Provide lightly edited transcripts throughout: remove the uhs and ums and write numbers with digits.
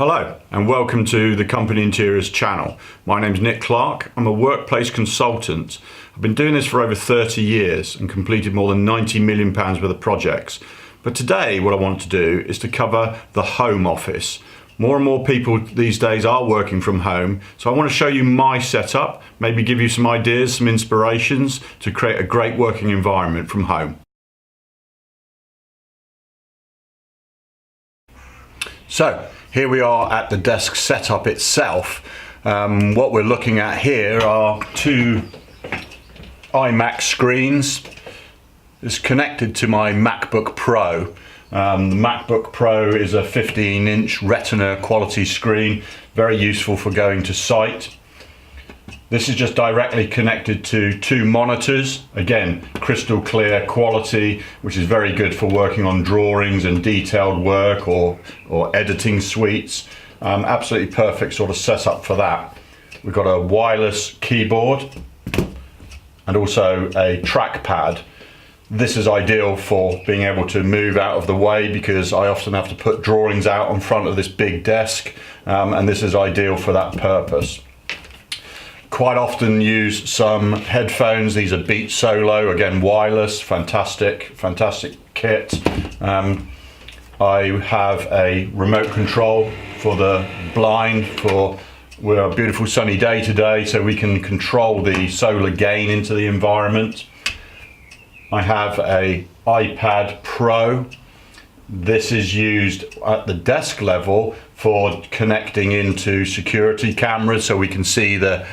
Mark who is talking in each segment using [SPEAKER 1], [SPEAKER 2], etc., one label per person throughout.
[SPEAKER 1] Hello and welcome to the Company Interiors channel. My name's Nick Clark. I'm a workplace consultant. I've been doing this for over 30 years and completed more than £90 million worth of projects. But today what I want to do is to cover the home office. More and more people these days are working from home, so I want to show you my setup, maybe give you some ideas, some inspirations to create a great working environment from home. So here we are at the desk setup itself. What we're looking at here are two iMac screens. It's connected to my MacBook Pro. The MacBook Pro is a 15-inch Retina quality screen, very useful for going to site. This is just directly connected to two monitors, again crystal clear quality, which is very good for working on drawings and detailed work or editing suites. Absolutely perfect sort of setup for that. We've got a wireless keyboard and also a trackpad. This is ideal for being able to move out of the way because I often have to put drawings out in front of this big desk, and this is ideal for that purpose. Quite often use some headphones. These are Beat Solo, again wireless, fantastic kit. I have a remote control for the blind. We're a beautiful sunny day today, so we can control the solar gain into the environment. I have a iPad Pro. This is used at the desk level for connecting into security cameras, so we can see the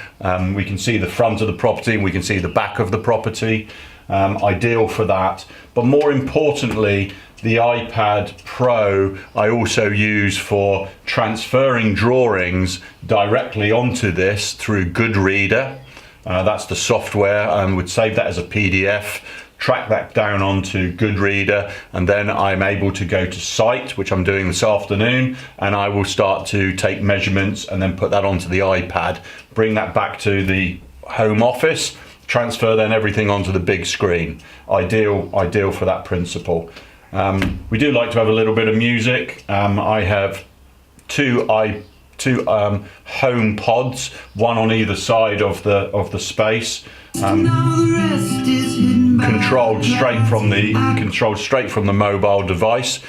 [SPEAKER 1] front of the property and we can see the back of the property. Ideal for that. But more importantly, the iPad Pro I also use for transferring drawings directly onto this through Goodreader. That's the software, and would save that as a PDF. Track that down onto Goodreader, and then I'm able to go to site, which I'm doing this afternoon, and I will start to take measurements and then put that onto the iPad, bring that back to the home office, transfer then everything onto the big screen. Ideal for that principle. We do like to have a little bit of music. I have two home pods, one on either side of the space. Controlled straight from the mobile device,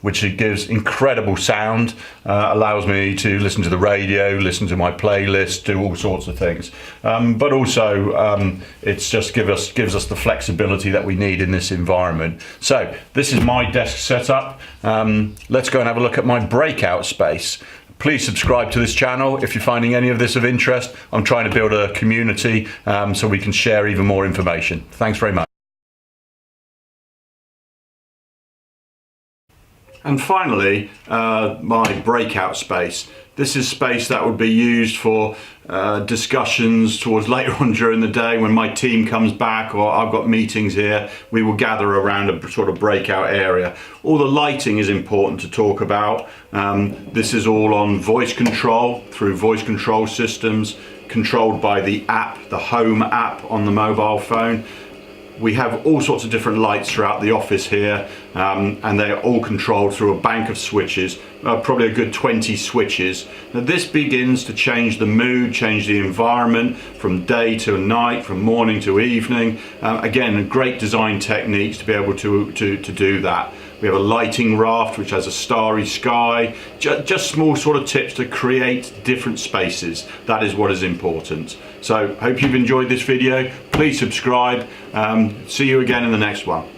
[SPEAKER 1] which it gives incredible sound, allows me to listen to the radio, listen to my playlist, do all sorts of things. But also it's just gives us the flexibility that we need in this environment. So this is my desk setup. Let's go and have a look at my breakout space. Please subscribe to this channel if you're finding any of this of interest. I'm trying to build a community so we can share even more information. Thanks very much. And finally, my breakout space. This is space that would be used for discussions towards later on during the day when my team comes back or I've got meetings here. We will gather around a sort of breakout area. All the lighting is important to talk about. This is all on voice control through voice control systems, controlled by the app, the Home app on the mobile phone. We have all sorts of different lights throughout the office here, and they are all controlled through a bank of switches, probably a good 20 switches. Now this begins to change the mood, change the environment from day to night, from morning to evening. Again, great design techniques to be able to do that. We have a lighting raft which has a starry sky, just small sort of tips to create different spaces. That is what is important. So hope you've enjoyed this video. Please subscribe. See you again in the next one.